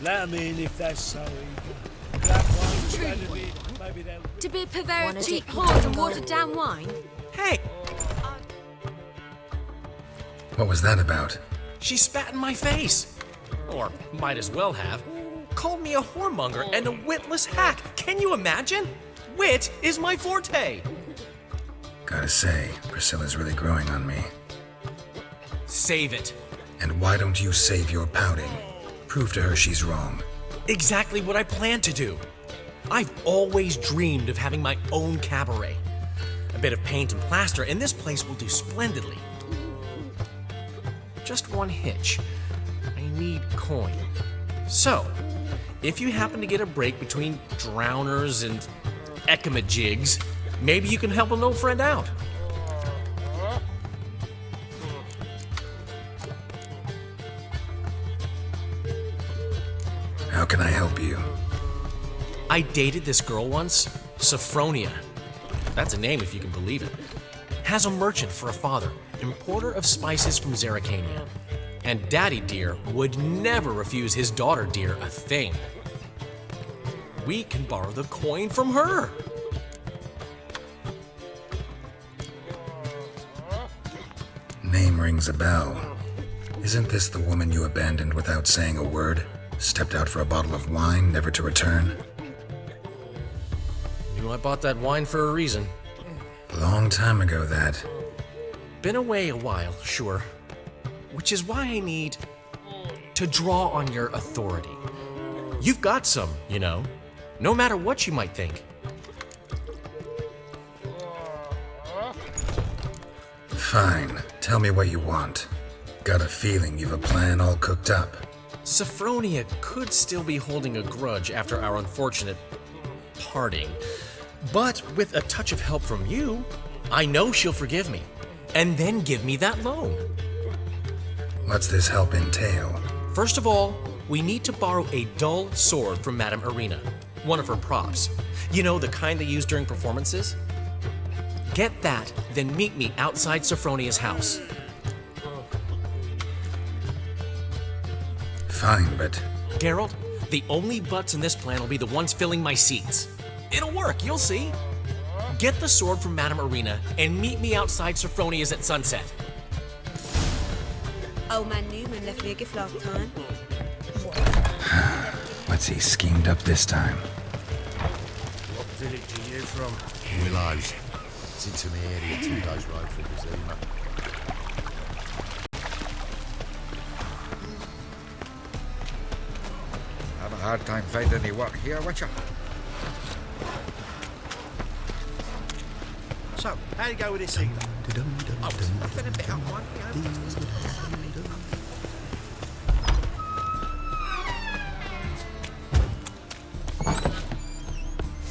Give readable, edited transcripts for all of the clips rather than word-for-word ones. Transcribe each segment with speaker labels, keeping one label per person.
Speaker 1: Let 'em in if that's so eager. That one's gonna be... Maybe they'll...
Speaker 2: To be purveyor of cheap whores and watered-down wine?
Speaker 3: Hey!
Speaker 4: What was that about?
Speaker 3: She spat in my face. Or might as well have. Called me a whoremonger and a witless hack. Can you imagine? Wit is my forte.
Speaker 4: Gotta say, Priscilla's really growing on me.
Speaker 3: Save it.
Speaker 4: And why don't you save your pouting? Prove to her she's wrong.
Speaker 3: Exactly what I plan to do. I've always dreamed of having my own cabaret. A bit of paint and plaster, and this place will do splendidly. Just one hitch. I need coin. So, if you happen to get a break between drowners and ecamajigs, maybe you can help an old friend out.
Speaker 4: How can I help you?
Speaker 3: I dated this girl once, Sophronia. That's a name if you can believe it. Has a merchant for a father, importer of spices from Zerrikania. And Daddy Dear would never refuse his daughter Dear a thing. We can borrow the coin from her.
Speaker 4: Name rings a bell. Isn't this the woman you abandoned without saying a word? Stepped out for a bottle of wine, never to return?
Speaker 3: You know, I bought that wine for a reason.
Speaker 4: Long time ago, that.
Speaker 3: Been away a while, sure. Which is why I need to draw on your authority. You've got some, you know, no matter what you might think.
Speaker 4: Fine. Tell me what you want. Got a feeling you've a plan all cooked up.
Speaker 3: Sophronia could still be holding a grudge after our unfortunate parting. But with a touch of help from you, I know she'll forgive me. And then give me that loan.
Speaker 4: What's this help entail?
Speaker 3: First of all, we need to borrow a dull sword from Madame Arena, one of her props. You know, the kind they use during performances? Get that, then meet me outside Sophronia's house.
Speaker 4: Fine, but...
Speaker 3: Geralt, the only butts in this plan will be the ones filling my seats. It'll work, you'll see. Get the sword from Madame Arena and meet me outside Sophronia's at sunset.
Speaker 2: Old man Newman left me a gift last time.
Speaker 4: What's he schemed up this time?
Speaker 1: What village are you from?
Speaker 5: Willows. It's into my area, 2 days ride from Zima.
Speaker 6: Have a hard time finding any work here, Witcher.
Speaker 1: So, how'd it go with this evening?
Speaker 6: I've been a bit up one, you know.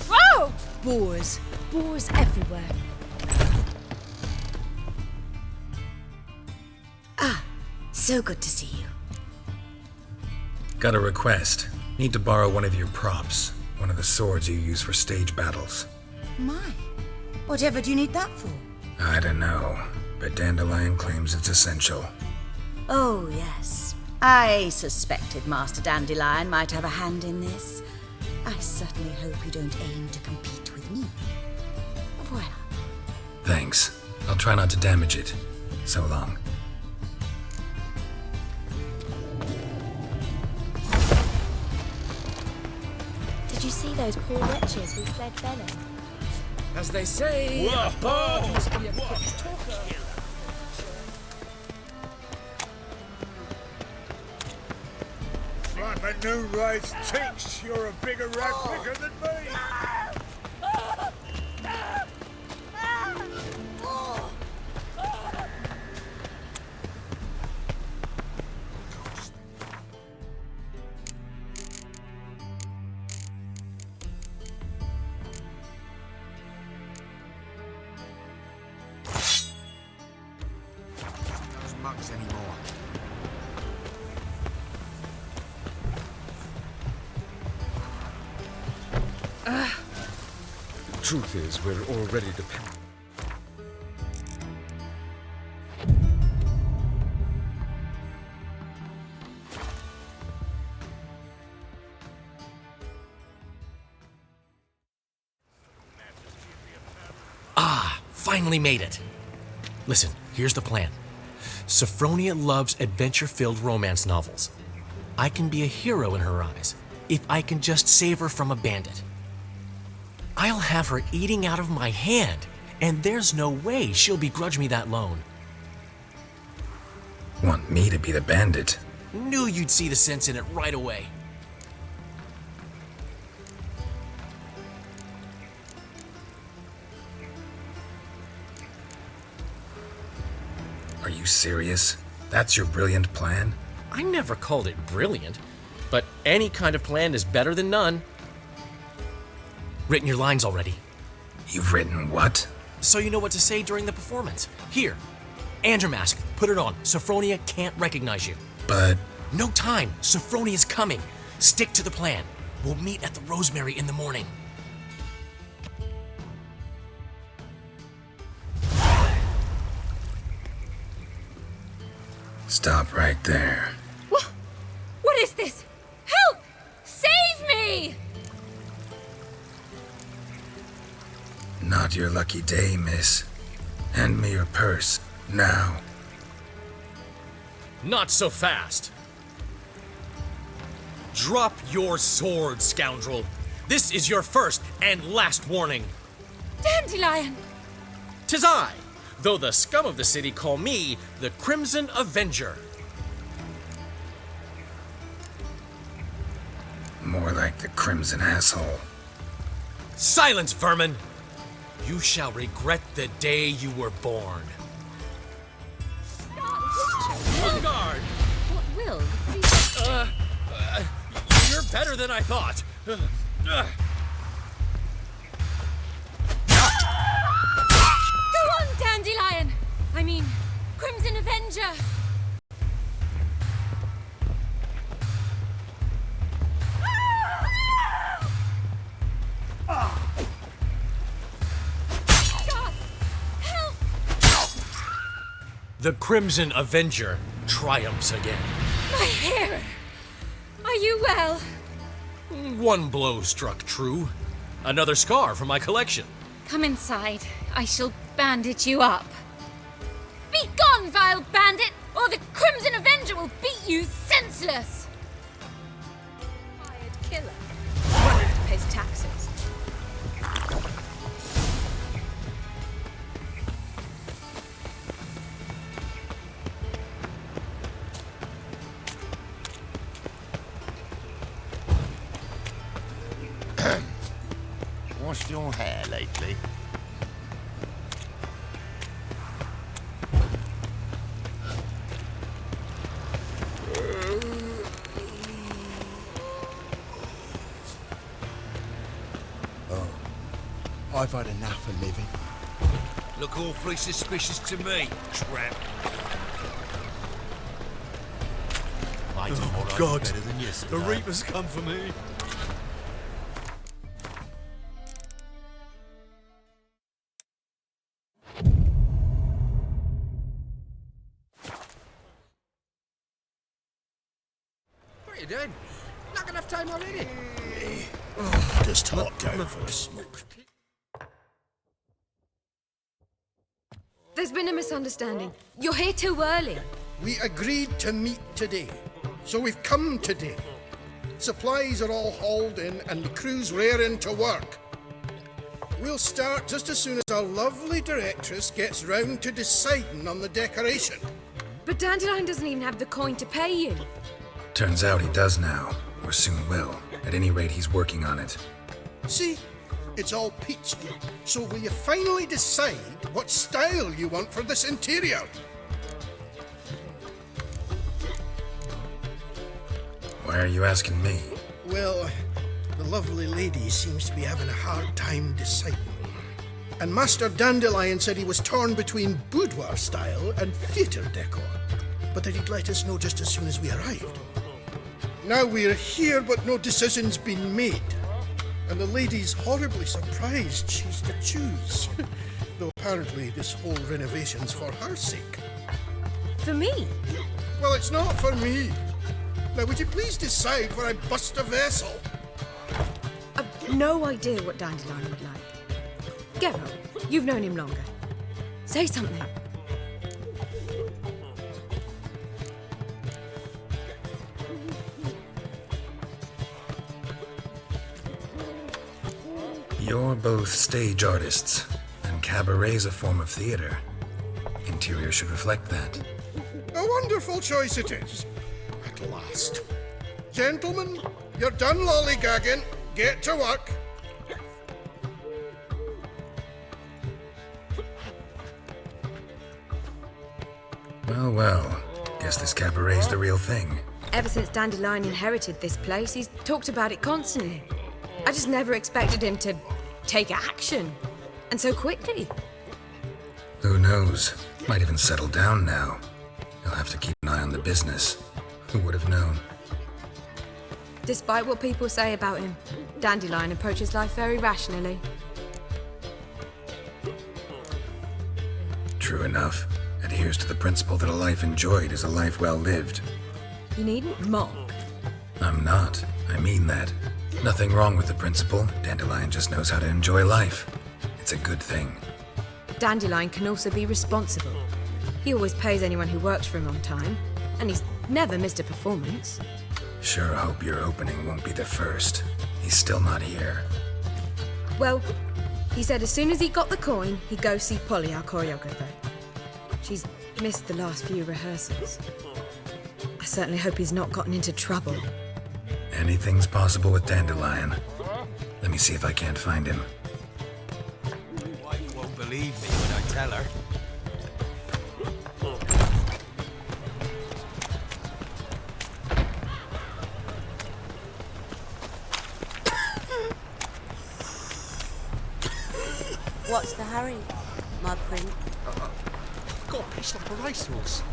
Speaker 2: Whoa! Boars. Boars everywhere.
Speaker 7: Ah, so good to see you.
Speaker 4: Got a request. Need to borrow one of your props. One of the swords you use for stage battles.
Speaker 7: My, whatever do you need that for?
Speaker 4: I don't know, but Dandelion claims it's essential.
Speaker 7: Oh, yes. I suspected Master Dandelion might have a hand in this. I certainly hope you don't aim to compete with me. Voilà.
Speaker 4: Thanks. I'll try not to damage it. So long.
Speaker 2: Did you see those poor wretches who fled Velen?
Speaker 3: As they say, a bird must be a quick talker.
Speaker 1: Like a new race thinks you're a bigger rat picker than me.
Speaker 6: Those mugs anymore.
Speaker 5: Truth is, we're already dependent.
Speaker 3: finally made it. Listen, here's the plan. Sophronia loves adventure-filled romance novels. I can be a hero in her eyes if I can just save her from a bandit. I'll have her eating out of my hand, and there's no way she'll begrudge me that loan.
Speaker 4: Want me to be the bandit?
Speaker 3: Knew you'd see the sense in it right away.
Speaker 4: Are you serious? That's your brilliant plan?
Speaker 3: I never called it brilliant, but any kind of plan is better than none. Written your lines already,
Speaker 4: You've written what?
Speaker 3: so you know what to say during the performance. Here, and your mask. Put it on. Sophronia can't recognize you.
Speaker 4: But
Speaker 3: No time. Sophronia's coming. Stick to the plan. We'll meet at the Rosemary in the morning.
Speaker 4: stop right there.
Speaker 2: What is this? Help! Save me!
Speaker 4: Not your lucky day, miss. Hand me your purse, now.
Speaker 3: Not so fast. Drop your sword, scoundrel. This is your first and last warning.
Speaker 2: Dandelion!
Speaker 3: 'Tis I, though the scum of the city call me the Crimson Avenger.
Speaker 4: More like the crimson asshole.
Speaker 3: Silence, vermin! You shall regret the day you were born. On guard!
Speaker 2: What will?
Speaker 3: You're better than I thought.
Speaker 2: Go on, Dandelion! I mean, Crimson Avenger! Stop! Help!
Speaker 3: The Crimson Avenger triumphs again.
Speaker 2: My hair! Are you well?
Speaker 3: One blow struck true. Another scar from my collection.
Speaker 2: Come inside. I shall bandage you up. Be gone, vile bandit, or the Crimson Avenger will beat you senseless! Hired killer. One who pays taxes.
Speaker 5: Washed your hair lately?
Speaker 1: I've had enough of living.
Speaker 8: Look awfully suspicious to me, tramp.
Speaker 5: I do all right
Speaker 1: God,
Speaker 5: better than yesterday.
Speaker 1: the Reaper's come for me.
Speaker 6: What are you doing? Not enough time already.
Speaker 1: Just hot down for a smoke.
Speaker 9: There's been a misunderstanding. You're here too early.
Speaker 10: We agreed to meet today, so we've come today. Supplies are all hauled in and the crew's raring to work. We'll start just as soon as our lovely directress gets round to deciding on the decoration.
Speaker 9: But Dandelion doesn't even have the coin to pay you.
Speaker 4: Turns out he does now, or soon will. At any rate, he's working on it.
Speaker 10: See, it's all peachy. So will you finally decide what style you want for this interior?
Speaker 4: Why are you asking me?
Speaker 10: Well, the lovely lady seems to be having a hard time deciding. And Master Dandelion said he was torn between boudoir style and theatre decor, but that he'd let us know just as soon as we arrived. Now we're here, but no decision's been made. And the lady's horribly surprised she's to choose. Though apparently this whole renovation's for her sake.
Speaker 9: For me?
Speaker 10: Well, it's not for me. Now, would you please decide where I bust a vessel?
Speaker 9: I've no idea what Dandelion would like. Get on. You've known him longer. Say something.
Speaker 4: You're both stage artists, and cabaret's a form of theater. Interior should reflect that.
Speaker 10: A wonderful choice it is. At last. Gentlemen, you're done lollygagging. Get to work.
Speaker 4: Well, well. Guess this cabaret's the real thing.
Speaker 9: Ever since Dandelion inherited this place, he's talked about it constantly. I just never expected him to take action. And so quickly.
Speaker 4: Who knows? Might even settle down now. You'll have to keep an eye on the business. Who would have known?
Speaker 9: Despite what people say about him, Dandelion approaches life very rationally.
Speaker 4: True enough. Adheres to the principle that a life enjoyed is a life well lived.
Speaker 9: You needn't mock.
Speaker 4: I'm not. I mean that. Nothing wrong with the principle. Dandelion just knows how to enjoy life. It's a good thing.
Speaker 9: Dandelion can also be responsible. He always pays anyone who works for him on time, and he's never missed a performance.
Speaker 4: Sure hope your opening won't be the first. He's still not here.
Speaker 9: Well, he said as soon as he got the coin, he'd go see Polly, our choreographer. She's missed the last few rehearsals. I certainly hope he's not gotten into trouble.
Speaker 4: Anything's possible with Dandelion. Let me see if I can't find him.
Speaker 8: My wife won't believe me when I tell her.
Speaker 11: What's the hurry, my prince?
Speaker 5: Got pissed off a racehorse.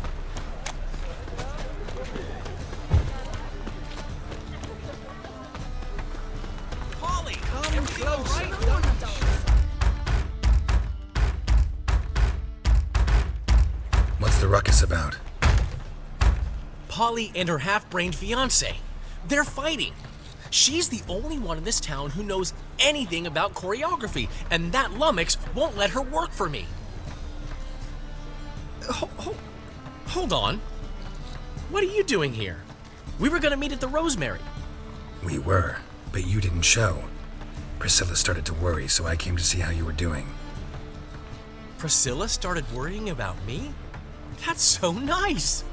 Speaker 8: Polly, come close.
Speaker 4: What's the ruckus about?
Speaker 3: Polly and her half-brained fiancé. They're fighting. She's the only one in this town who knows anything about choreography, and that lummox won't let her work for me. Hold on. What are you doing here? We were gonna meet at the Rosemary.
Speaker 4: We were, but you didn't show. Priscilla started to worry, so I came to see how you were doing.
Speaker 3: Priscilla started worrying about me? That's so nice.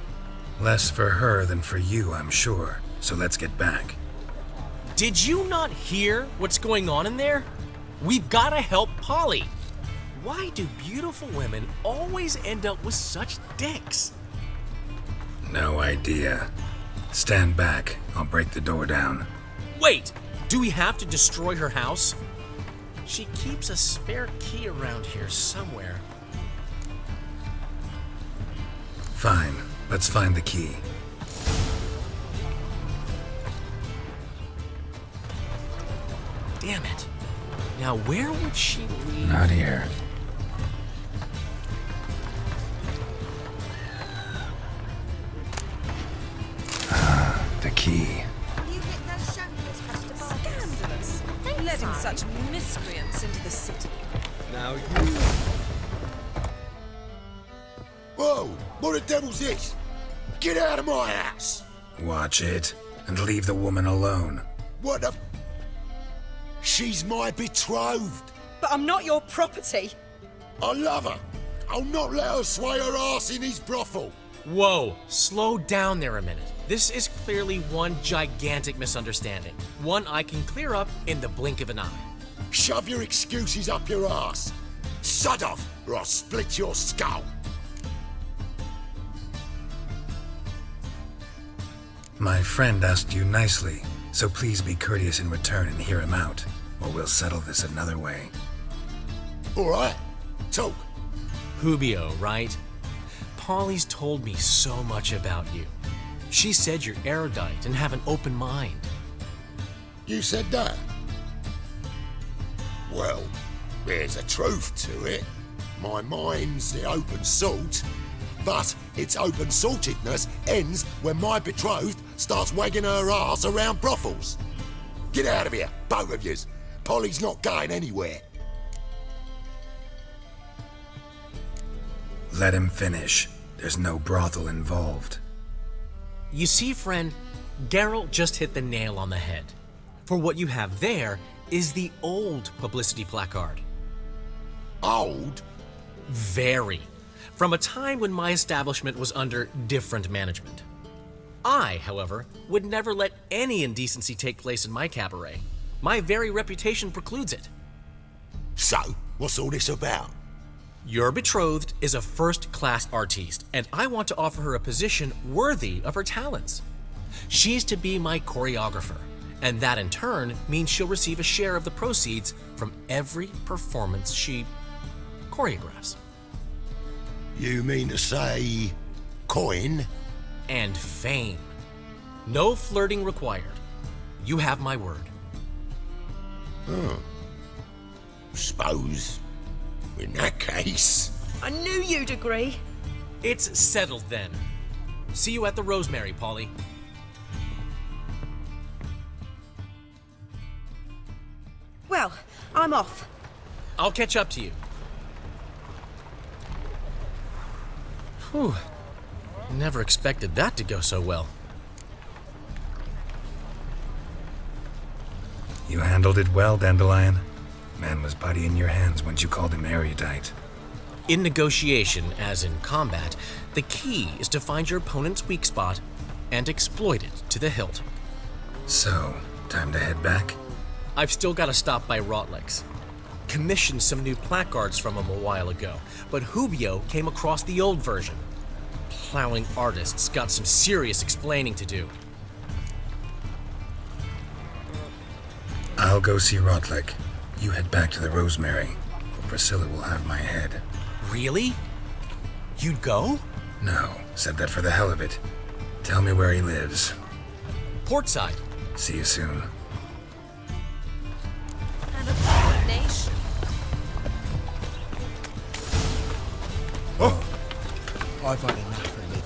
Speaker 4: Less for her than for you, I'm sure. So let's get back.
Speaker 3: Did you not hear what's going on in there? We've gotta help Polly. Why do beautiful women always end up with such dicks?
Speaker 4: No idea. Stand back. I'll break the door down.
Speaker 3: Wait! Do we have to destroy her house? She keeps a spare key around here somewhere.
Speaker 4: Fine. Let's find the key.
Speaker 3: Damn it. Now where would she leave?
Speaker 4: Not here. The key.
Speaker 12: Scandalous. Letting such miscreants into the city.
Speaker 8: Now you...
Speaker 5: Whoa! What the devil's this? Get out of my house!
Speaker 4: Watch it, and leave the woman alone.
Speaker 5: What the... She's my betrothed.
Speaker 12: But I'm not your property.
Speaker 5: I love her. I'll not let her sway her ass in his brothel.
Speaker 3: Whoa, slow down there a minute. This is clearly one gigantic misunderstanding. One I can clear up in the blink of an eye.
Speaker 5: Shove your excuses up your ass. Sod off, or I'll split your skull.
Speaker 4: My friend asked you nicely, so please be courteous in return and hear him out, or we'll settle this another way.
Speaker 5: All right, talk.
Speaker 3: Hubio, right? Polly's told me so much about you. She said you're erudite and have an open mind.
Speaker 5: You said that? Well, there's a truth to it. My mind's the open salt, but its open saltedness ends when my betrothed starts wagging her ass around brothels. Get out of here, both of yous. Polly's not going anywhere.
Speaker 4: Let him finish. There's no brothel involved.
Speaker 3: You see, friend, Geralt just hit the nail on the head. For what you have there is the old publicity placard.
Speaker 5: Old?
Speaker 3: Very. From a time when my establishment was under different management. I, however, would never let any indecency take place in my cabaret. My very reputation precludes it.
Speaker 5: So, what's all this about?
Speaker 3: Your betrothed is a first-class artiste, and I want to offer her a position worthy of her talents. She's to be my choreographer, and that in turn means she'll receive a share of the proceeds from every performance she choreographs.
Speaker 5: You mean to say coin?
Speaker 3: And fame. No flirting required. You have my word.
Speaker 5: Suppose, in that case...
Speaker 12: I knew you'd agree.
Speaker 3: It's settled then. See you at the Rosemary, Polly.
Speaker 12: Well, I'm off.
Speaker 3: I'll catch up to you. Whew. Never expected that to go so well.
Speaker 4: You handled it well, Dandelion. Man was body in your hands once you called him erudite.
Speaker 3: In negotiation, as in combat, the key is to find your opponent's weak spot and exploit it to the hilt.
Speaker 4: So, time to head back?
Speaker 3: I've still got to stop by Rotlick's. Commissioned some new placards from him a while ago, but Hubio came across the old version. Plowing artists got some serious explaining to do.
Speaker 4: I'll go see Rotlick. You head back to the Rosemary, or Priscilla will have my head.
Speaker 3: Really? You'd go?
Speaker 4: No, said that for the hell of it. Tell me where he lives.
Speaker 3: Portside.
Speaker 4: See you soon.
Speaker 12: And a combination.
Speaker 1: Oh! I've had enough of living.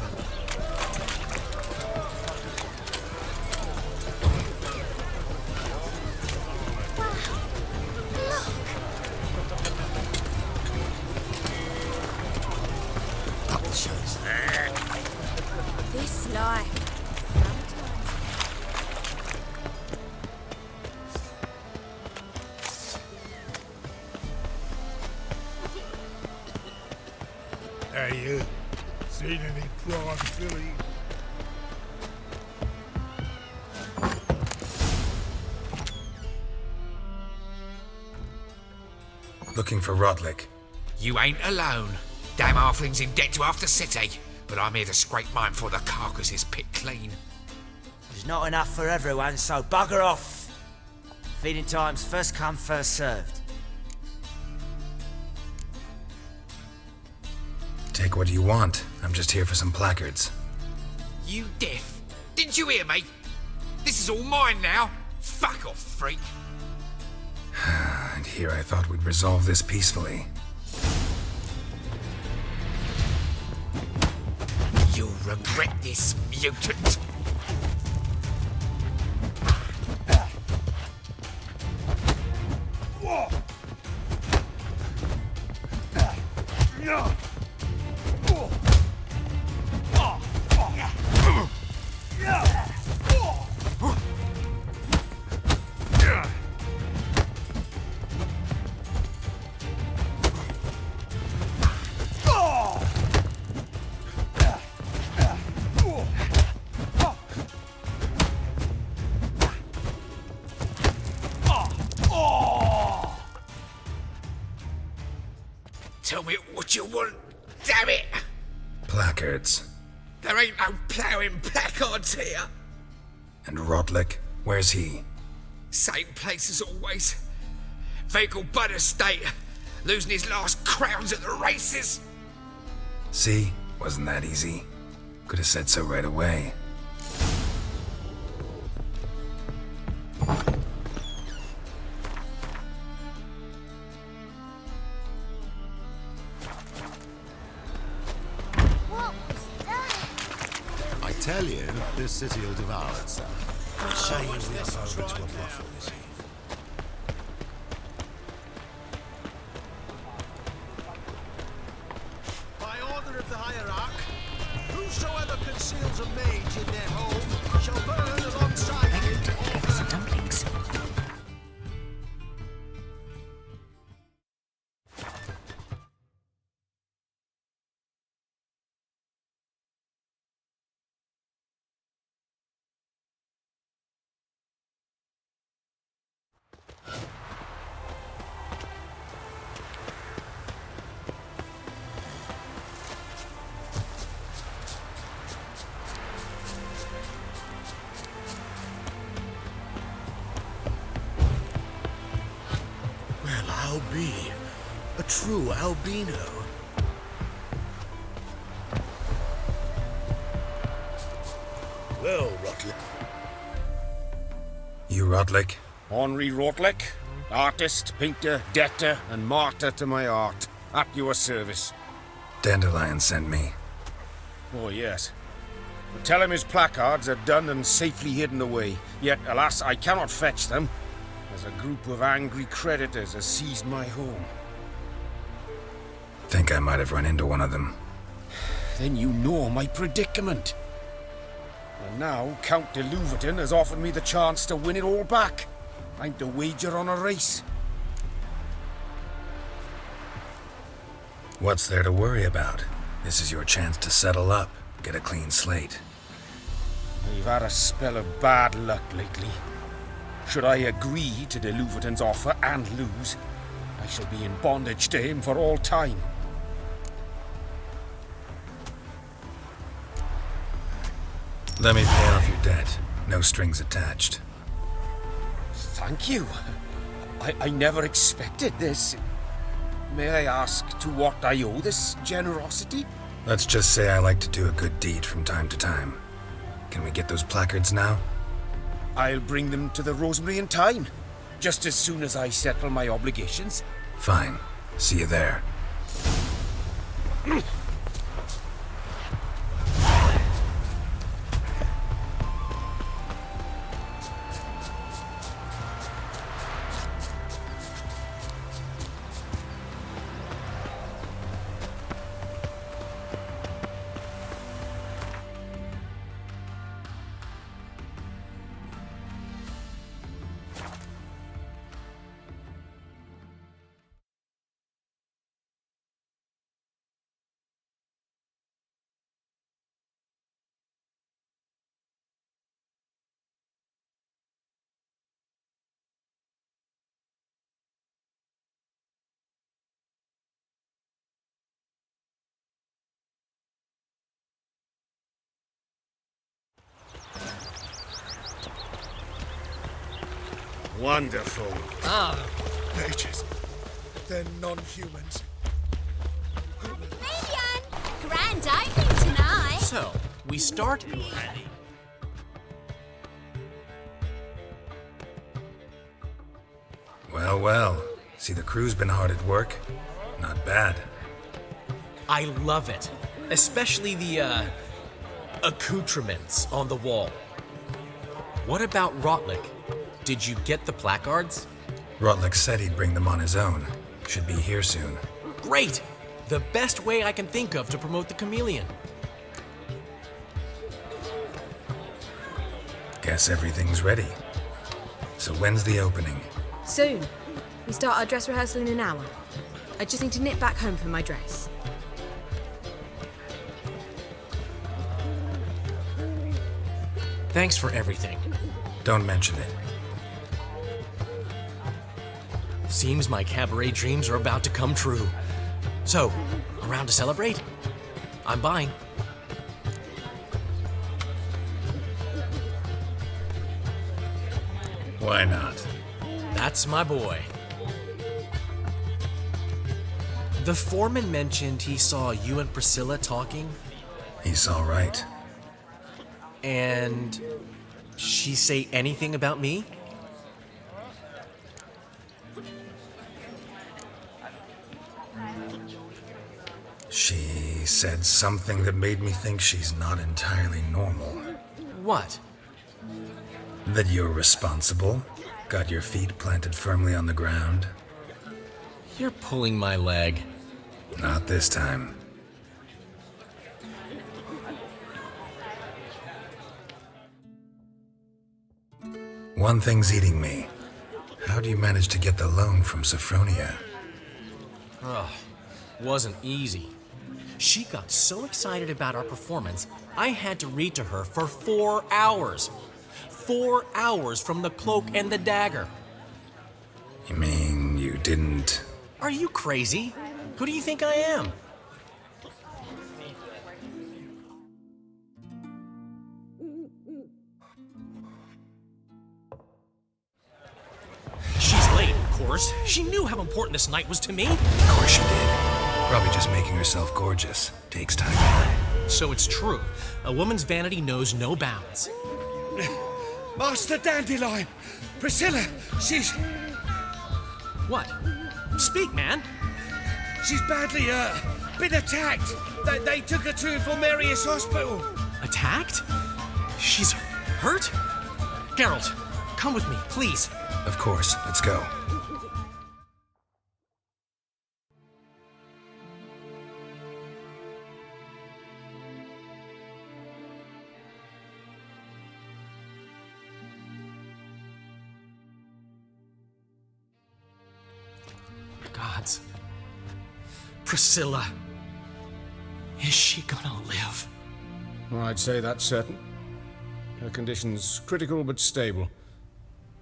Speaker 12: This life.
Speaker 1: Hey, you. Seen any prime filly?
Speaker 4: Looking for Rotlick.
Speaker 8: You ain't alone. Damn halfling's in debt to half the city, but I'm here to scrape mine before the carcass is picked clean.
Speaker 13: There's not enough for everyone, so bugger off. Feeding time's first come, first served.
Speaker 4: Take what you want. I'm just here for some placards.
Speaker 8: You deaf? Didn't you hear me? This is all mine now. Fuck off, freak.
Speaker 4: And here I thought we'd resolve this peacefully.
Speaker 8: You'll regret this, mutant. Tell me what you want, damn it!
Speaker 4: Placards.
Speaker 8: There ain't no ploughing placards here.
Speaker 4: And Rotlick? Where's he?
Speaker 8: Same place as always. Vehicle bud estate. Losing his last crowns at the races.
Speaker 4: See? Wasn't that easy? Could have said so right away.
Speaker 5: I tell you, this city will devour itself.
Speaker 1: What say you we up over to a brothel, is he? By order
Speaker 6: seals a mage in their home shall burn alongside him.
Speaker 7: Give us some dumplings.
Speaker 10: I'll be a true albino. Well, Rotlick.
Speaker 4: You Rotlick?
Speaker 8: Henri Rotlick, artist, painter, debtor, and martyr to my art. At your service.
Speaker 4: Dandelion sent me.
Speaker 8: Oh, yes. But tell him his placards are done and safely hidden away. Yet, alas, I cannot fetch them, as a group of angry creditors has seized my home.
Speaker 4: Think I might have run into one of them.
Speaker 8: Then you know my predicament. And now Count de Louverton has offered me the chance to win it all back. I'm to wager on a race.
Speaker 4: What's there to worry about? This is your chance to settle up, get a clean slate.
Speaker 8: I've had a spell of bad luck lately. Should I agree to de Louverton's offer and lose, I shall be in bondage to him for all time.
Speaker 4: Let me pay off your debt. No strings attached.
Speaker 8: Thank you. I never expected this. May I ask to what I owe this generosity?
Speaker 4: Let's just say I like to do a good deed from time to time. Can we get those placards now?
Speaker 8: I'll bring them to the Rosemary in time, just as soon as I settle my obligations.
Speaker 4: Fine. See you there.
Speaker 8: Wonderful.
Speaker 1: Mages. They're non-humans.
Speaker 2: Grand opening tonight.
Speaker 3: So, we start.
Speaker 4: Well, well. See, the crew's been hard at work. Not bad.
Speaker 3: I love it. Especially the, accoutrements on the wall. What about Rotlick? Did you get the placards?
Speaker 4: Rotlick said he'd bring them on his own. Should be here soon.
Speaker 3: Great! The best way I can think of to promote the chameleon.
Speaker 4: Guess everything's ready. So when's the opening?
Speaker 9: Soon. We start our dress rehearsal in an hour. I just need to nip back home for my dress.
Speaker 3: Thanks for everything.
Speaker 4: Don't mention it.
Speaker 3: Seems my cabaret dreams are about to come true. So, around to celebrate? I'm buying.
Speaker 4: Why not?
Speaker 3: That's my boy. The foreman mentioned he saw you and Priscilla talking.
Speaker 4: He's all right.
Speaker 3: And she say anything about me?
Speaker 4: She said something that made me think she's not entirely normal.
Speaker 3: What?
Speaker 4: That you're responsible, got your feet planted firmly on the ground.
Speaker 3: You're pulling my leg.
Speaker 4: Not this time. one thing's eating me. How do you manage to get the loan from Sophronia?
Speaker 3: Oh, wasn't easy. She got so excited about our performance, I had to read to her for 4 hours. 4 hours from the Cloak and the Dagger.
Speaker 4: You mean you didn't...
Speaker 3: Are you crazy? Who do you think I am? She's late, of course. She knew how important this night was to me.
Speaker 4: Of course she did. Probably just making herself gorgeous. Takes time.
Speaker 3: So it's true. A woman's vanity knows no bounds.
Speaker 6: Master Dandelion! Priscilla, she's...
Speaker 3: What? Speak, man.
Speaker 6: She's badly, been attacked. They took her to Infirmarius Hospital.
Speaker 3: Attacked? She's hurt? Geralt, come with me, please.
Speaker 4: Of course. Let's go.
Speaker 3: Gods. Priscilla. Is she gonna live?
Speaker 8: Well, I'd say that's certain. Her condition's critical but stable.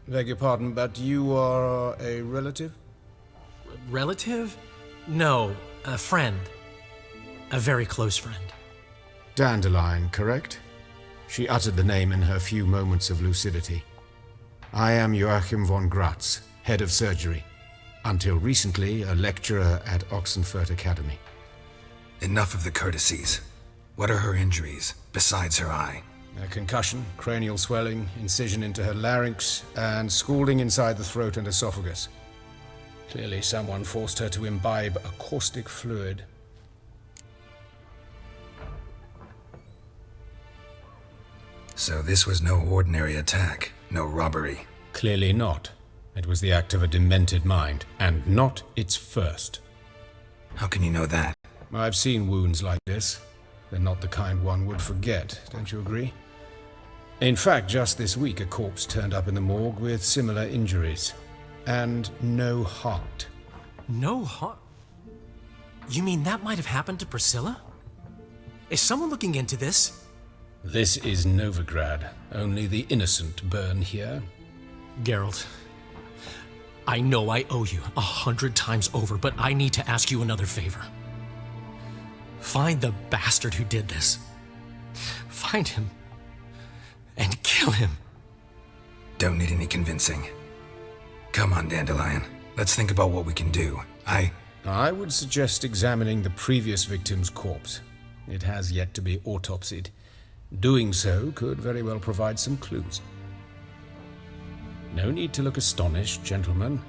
Speaker 8: Beg your pardon, but you are a relative?
Speaker 3: Relative? No, a friend. A very close friend.
Speaker 8: Dandelion, correct? She uttered the name in her few moments of lucidity. I am Joachim von Gratz, head of surgery. Until recently, a lecturer at Oxenfurt Academy.
Speaker 4: Enough of the courtesies. What are her injuries, besides her eye?
Speaker 8: A concussion, cranial swelling, incision into her larynx, and scalding inside the throat and esophagus. Clearly someone forced her to imbibe a caustic fluid.
Speaker 4: So this was no ordinary attack, no robbery.
Speaker 8: Clearly not. It was the act of a demented mind, and not its first.
Speaker 4: How can you know that?
Speaker 8: I've seen wounds like this. They're not the kind one would forget, don't you agree? In fact, just this week a corpse turned up in the morgue with similar injuries. And no heart.
Speaker 3: No heart? You mean that might have happened to Priscilla? Is someone looking into this?
Speaker 8: This is Novigrad. Only the innocent burn here.
Speaker 3: Geralt, I know I owe you 100 times over, but I need to ask you another favor. Find the bastard who did this. Find him and kill him.
Speaker 4: Don't need any convincing. Come on, Dandelion. Let's think about what we can do.
Speaker 8: I would suggest examining the previous victim's corpse. It has yet to be autopsied. Doing so could very well provide some clues. No need to look astonished, gentlemen.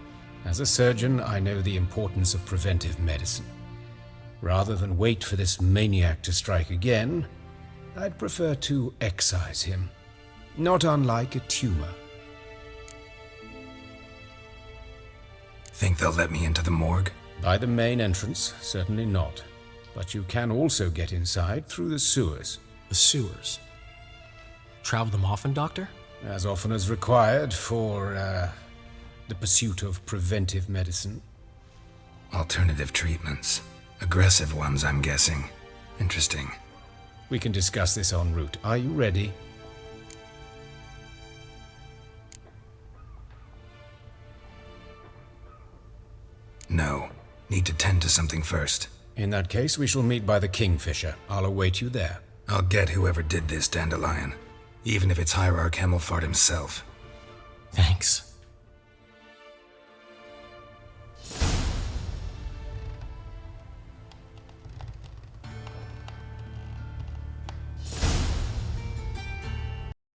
Speaker 8: As a surgeon, I know the importance of preventive medicine. Rather than wait for this maniac to strike again, I'd prefer to excise him. Not unlike a tumor.
Speaker 4: Think they'll let me into the morgue?
Speaker 8: By the main entrance, certainly not. But you can also get inside through the sewers.
Speaker 3: The sewers? Travel them often, Doctor?
Speaker 8: As often as required for, the pursuit of preventive medicine.
Speaker 4: Alternative treatments. Aggressive ones, I'm guessing. Interesting.
Speaker 8: We can discuss this en route. Are you ready?
Speaker 4: No. Need to tend to something first.
Speaker 8: In that case, we shall meet by the Kingfisher. I'll await you there.
Speaker 4: I'll get whoever did this, Dandelion. Even if it's Hierarch Hemmelfart himself.
Speaker 3: Thanks.